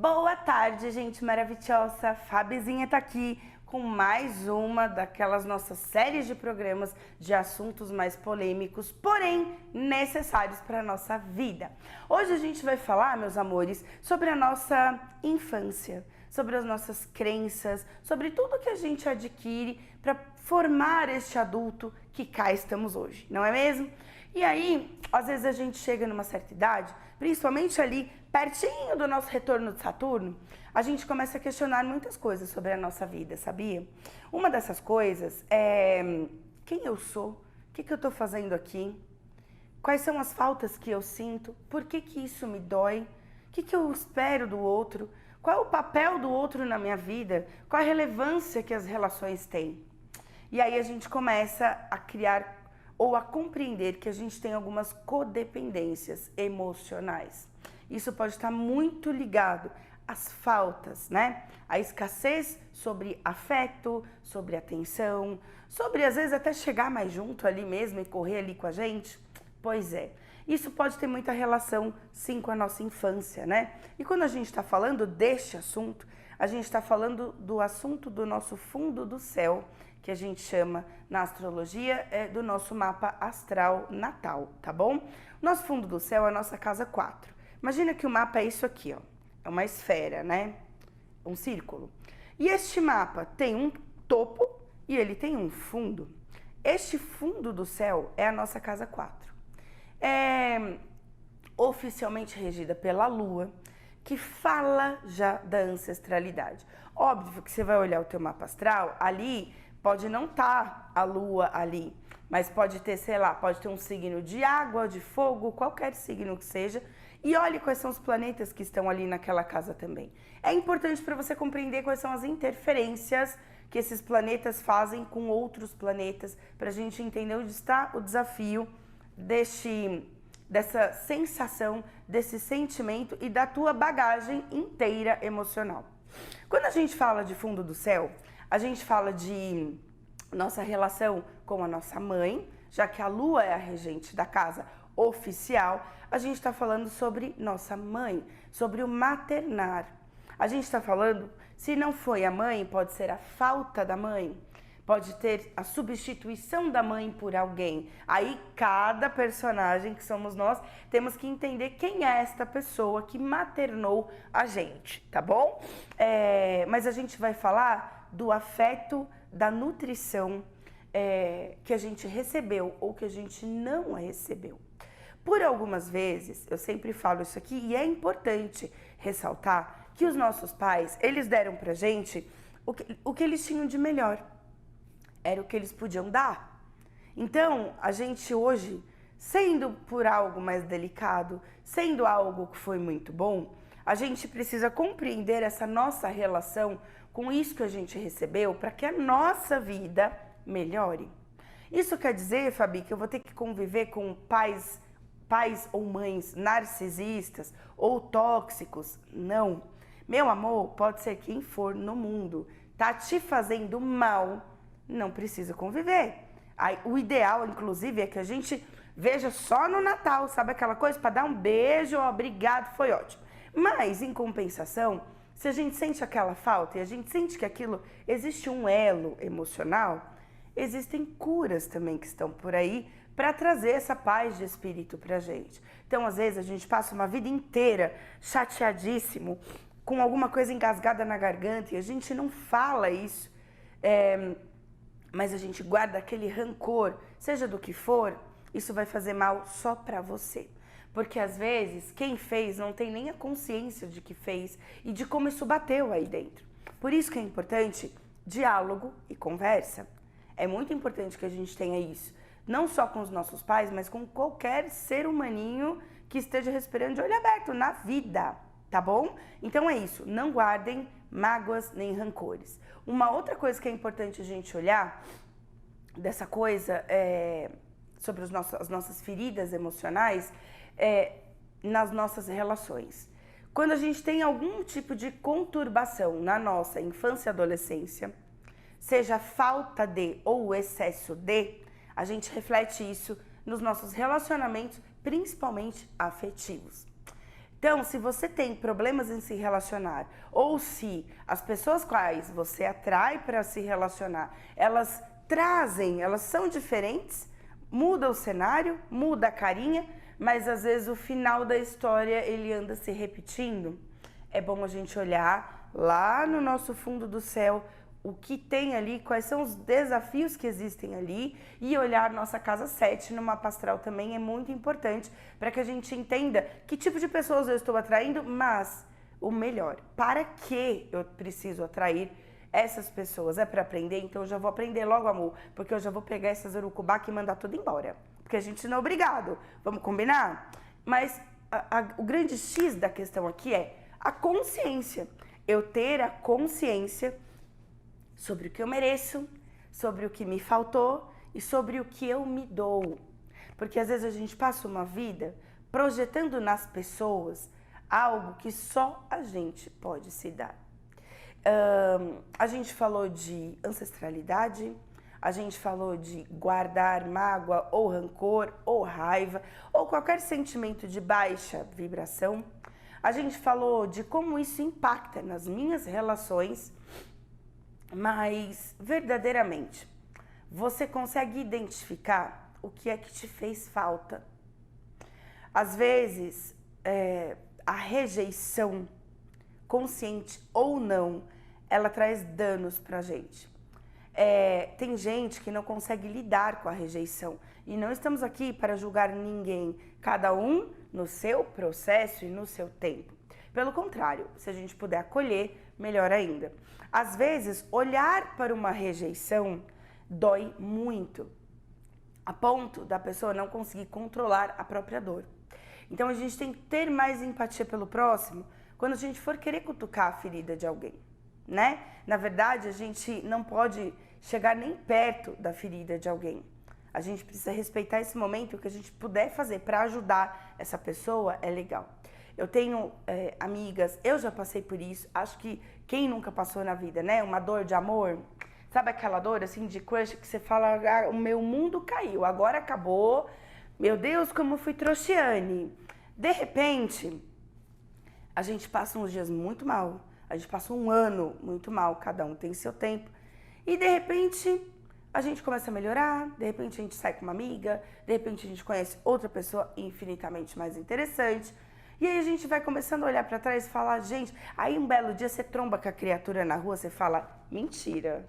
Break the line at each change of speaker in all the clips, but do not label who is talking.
Boa tarde, gente maravilhosa. Fabizinha tá aqui com mais uma daquelas nossas séries de programas de assuntos mais polêmicos, porém necessários para a nossa vida. Hoje a gente vai falar, meus amores, sobre a nossa infância, sobre as nossas crenças, sobre tudo que a gente adquire para formar este adulto que cá estamos hoje, não é mesmo? E aí, às vezes a gente chega numa certa idade, principalmente ali pertinho do nosso retorno de Saturno, a gente começa a questionar muitas coisas sobre a nossa vida, sabia? Uma dessas coisas é quem eu sou, o que eu estou fazendo aqui, quais são as faltas que eu sinto, por que isso me dói, o que eu espero do outro, qual é o papel do outro na minha vida, qual a relevância que as relações têm. E aí a gente começa a criar ou a compreender que a gente tem algumas codependências emocionais. Isso pode estar muito ligado às faltas, né? A escassez sobre afeto, sobre atenção, sobre às vezes até chegar mais junto ali mesmo e correr ali com a gente. Pois é, isso pode ter muita relação sim com a nossa infância, né? E quando a gente está falando deste assunto, a gente está falando do assunto do nosso fundo do céu, que a gente chama na astrologia do nosso mapa astral natal, tá bom? Nosso fundo do céu é a nossa casa 4. Imagina que o mapa é isso aqui, ó. É uma esfera, né? Um círculo. E este mapa tem um topo e ele tem um fundo. Este fundo do céu é a nossa casa 4. É oficialmente regida pela Lua, que fala já da ancestralidade. Óbvio que você vai olhar o teu mapa astral, ali pode não estar a Lua ali, mas pode ter, sei lá, pode ter um signo de água, de fogo, qualquer signo que seja, e olhe quais são os planetas que estão ali naquela casa também. É importante para você compreender quais são as interferências que esses planetas fazem com outros planetas, para a gente entender onde está o desafio dessa sensação, desse sentimento e da tua bagagem inteira emocional. Quando a gente fala de fundo do céu, a gente fala de nossa relação com a nossa mãe, já que a Lua é a regente da casa oficial, a gente está falando sobre nossa mãe, sobre o maternar. A gente está falando, se não foi a mãe, pode ser a falta da mãe, pode ter a substituição da mãe por alguém. Aí cada personagem que somos nós, temos que entender quem é esta pessoa que maternou a gente, tá bom? Mas a gente vai falar do afeto, da nutrição que a gente recebeu ou que a gente não recebeu. Por algumas vezes, eu sempre falo isso aqui e é importante ressaltar que os nossos pais, eles deram pra gente o que eles tinham de melhor. Era o que eles podiam dar. Então, a gente hoje, sendo por algo mais delicado, sendo algo que foi muito bom, a gente precisa compreender essa nossa relação com isso que a gente recebeu para que a nossa vida melhore. Isso quer dizer, Fabi, que eu vou ter que conviver com pais ou mães narcisistas ou tóxicos? Não. Meu amor, pode ser quem for no mundo. Tá te fazendo mal, não precisa conviver. O ideal, inclusive, é que a gente veja só no Natal, sabe aquela coisa? Para dar um beijo, ó, obrigado, foi ótimo. Mas, em compensação, se a gente sente aquela falta e a gente sente que aquilo existe um elo emocional, existem curas também que estão por aí para trazer essa paz de espírito pra gente. Então, às vezes, a gente passa uma vida inteira chateadíssimo, com alguma coisa engasgada na garganta e a gente não fala isso, mas a gente guarda aquele rancor, seja do que for, isso vai fazer mal só pra você. Porque às vezes quem fez não tem nem a consciência de que fez e de como isso bateu aí dentro. Por isso que é importante diálogo e conversa. É muito importante que a gente tenha isso, não só com os nossos pais, mas com qualquer ser humaninho que esteja respirando de olho aberto na vida, tá bom? Então é isso, não guardem mágoas nem rancores. Uma outra coisa que é importante a gente olhar dessa coisa sobre as nossas feridas emocionais nas nossas relações. Quando a gente tem algum tipo de conturbação na nossa infância e adolescência, seja falta de ou excesso de, a gente reflete isso nos nossos relacionamentos, principalmente afetivos. Então, se você tem problemas em se relacionar, ou se as pessoas quais você atrai para se relacionar, elas trazem, elas são diferentes, muda o cenário, muda a carinha, mas às vezes o final da história ele anda se repetindo. É bom a gente olhar lá no nosso fundo do céu o que tem ali, quais são os desafios que existem ali, e olhar nossa casa 7 no mapa astral também é muito importante para que a gente entenda que tipo de pessoas eu estou atraindo, mas o melhor, para que eu preciso atrair essas pessoas? É para aprender? Então eu já vou aprender logo, amor, porque eu já vou pegar essas urucubaca e mandar tudo embora, porque a gente não é obrigado, vamos combinar? Mas o grande X da questão aqui é a consciência, eu ter a consciência sobre o que eu mereço, sobre o que me faltou e sobre o que eu me dou. Porque às vezes a gente passa uma vida projetando nas pessoas algo que só a gente pode se dar. A gente falou de ancestralidade, a gente falou de guardar mágoa ou rancor ou raiva ou qualquer sentimento de baixa vibração. A gente falou de como isso impacta nas minhas relações. Mas, verdadeiramente, você consegue identificar o que é que te fez falta? Às vezes, a rejeição, consciente ou não, ela traz danos pra gente. Tem gente que não consegue lidar com a rejeição. E não estamos aqui para julgar ninguém, cada um no seu processo e no seu tempo. Pelo contrário, se a gente puder acolher, melhor ainda. Às vezes, olhar para uma rejeição dói muito, a ponto da pessoa não conseguir controlar a própria dor. Então, a gente tem que ter mais empatia pelo próximo quando a gente for querer cutucar a ferida de alguém, né? Na verdade, a gente não pode chegar nem perto da ferida de alguém. A gente precisa respeitar esse momento, o que a gente puder fazer para ajudar essa pessoa é legal. Eu tenho amigas, eu já passei por isso, acho que quem nunca passou na vida, né? Uma dor de amor, sabe aquela dor assim de crush que você fala, ah, o meu mundo caiu, agora acabou, meu Deus, como fui trouxiane. De repente, a gente passa uns dias muito mal, a gente passa um ano muito mal, cada um tem seu tempo, e de repente a gente começa a melhorar, de repente a gente sai com uma amiga, de repente a gente conhece outra pessoa infinitamente mais interessante. E aí a gente vai começando a olhar pra trás e falar, gente, aí um belo dia você tromba com a criatura na rua, você fala, mentira,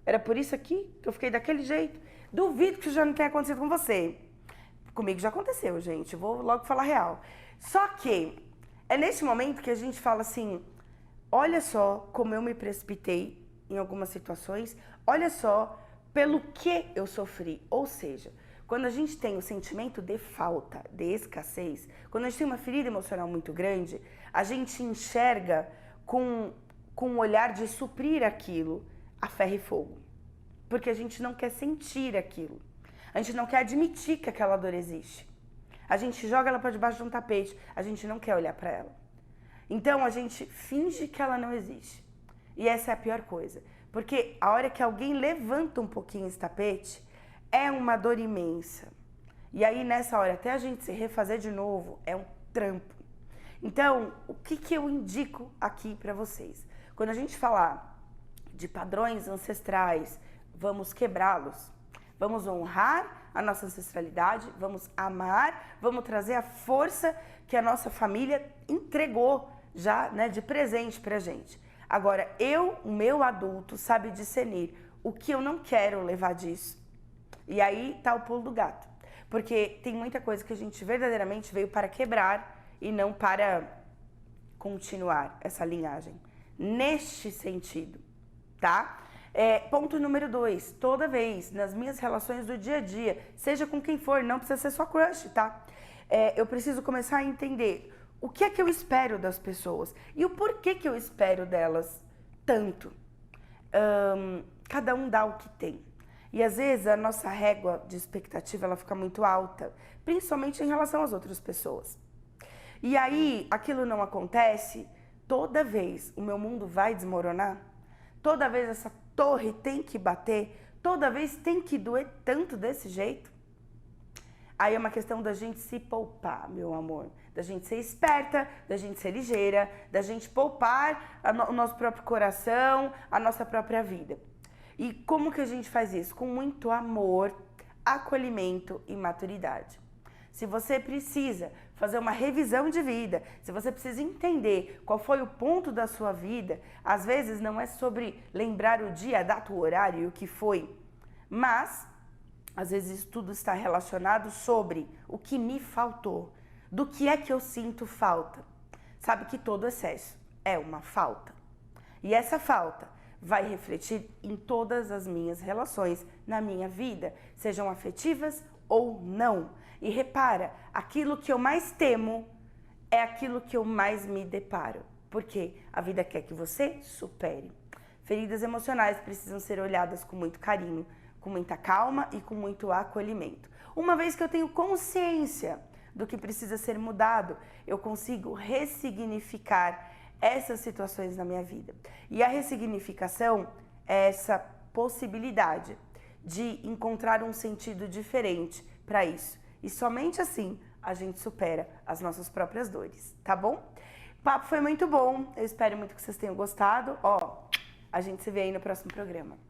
era por isso aqui que eu fiquei daquele jeito? Duvido que isso já não tenha acontecido com você. Comigo já aconteceu, gente, eu vou logo falar real. Só que é nesse momento que a gente fala assim, olha só como eu me precipitei em algumas situações, olha só pelo que eu sofri, ou seja, quando a gente tem o sentimento de falta, de escassez, quando a gente tem uma ferida emocional muito grande, a gente enxerga com um olhar de suprir aquilo a ferro e fogo. Porque a gente não quer sentir aquilo. A gente não quer admitir que aquela dor existe. A gente joga ela para debaixo de um tapete, a gente não quer olhar para ela. Então a gente finge que ela não existe. E essa é a pior coisa. Porque a hora que alguém levanta um pouquinho esse tapete, é uma dor imensa. E aí, nessa hora, até a gente se refazer de novo, é um trampo. Então, o que eu indico aqui para vocês? Quando a gente falar de padrões ancestrais, vamos quebrá-los. Vamos honrar a nossa ancestralidade, vamos amar, vamos trazer a força que a nossa família entregou já, né, de presente pra gente. Agora, o meu adulto, sabe discernir o que eu não quero levar disso. E aí tá o pulo do gato. Porque tem muita coisa que a gente verdadeiramente veio para quebrar e não para continuar essa linhagem. Neste sentido, tá? Ponto número 2, toda vez nas minhas relações do dia a dia, seja com quem for, não precisa ser só crush, tá? Eu preciso começar a entender o que é que eu espero das pessoas e o porquê que eu espero delas tanto. Cada um dá o que tem. E às vezes a nossa régua de expectativa ela fica muito alta, principalmente em relação às outras pessoas. E aí aquilo não acontece, toda vez o meu mundo vai desmoronar, toda vez essa torre tem que bater, toda vez tem que doer tanto desse jeito. Aí é uma questão da gente se poupar, meu amor. Da gente ser esperta, da gente ser ligeira, da gente poupar o nosso próprio coração, a nossa própria vida. E como que a gente faz isso? Com muito amor, acolhimento e maturidade. Se você precisa fazer uma revisão de vida, se você precisa entender qual foi o ponto da sua vida, às vezes não é sobre lembrar o dia, a data, o horário e o que foi, mas às vezes tudo está relacionado sobre o que me faltou, do que é que eu sinto falta. Sabe que todo excesso é uma falta. E essa falta vai refletir em todas as minhas relações na minha vida, sejam afetivas ou não. E repara, aquilo que eu mais temo é aquilo que eu mais me deparo, porque a vida quer que você supere. Feridas emocionais precisam ser olhadas com muito carinho, com muita calma e com muito acolhimento. Uma vez que eu tenho consciência do que precisa ser mudado, eu consigo ressignificar essas situações na minha vida. E a ressignificação é essa possibilidade de encontrar um sentido diferente para isso. E somente assim a gente supera as nossas próprias dores, tá bom? O papo foi muito bom, eu espero muito que vocês tenham gostado. Ó, a gente se vê aí no próximo programa.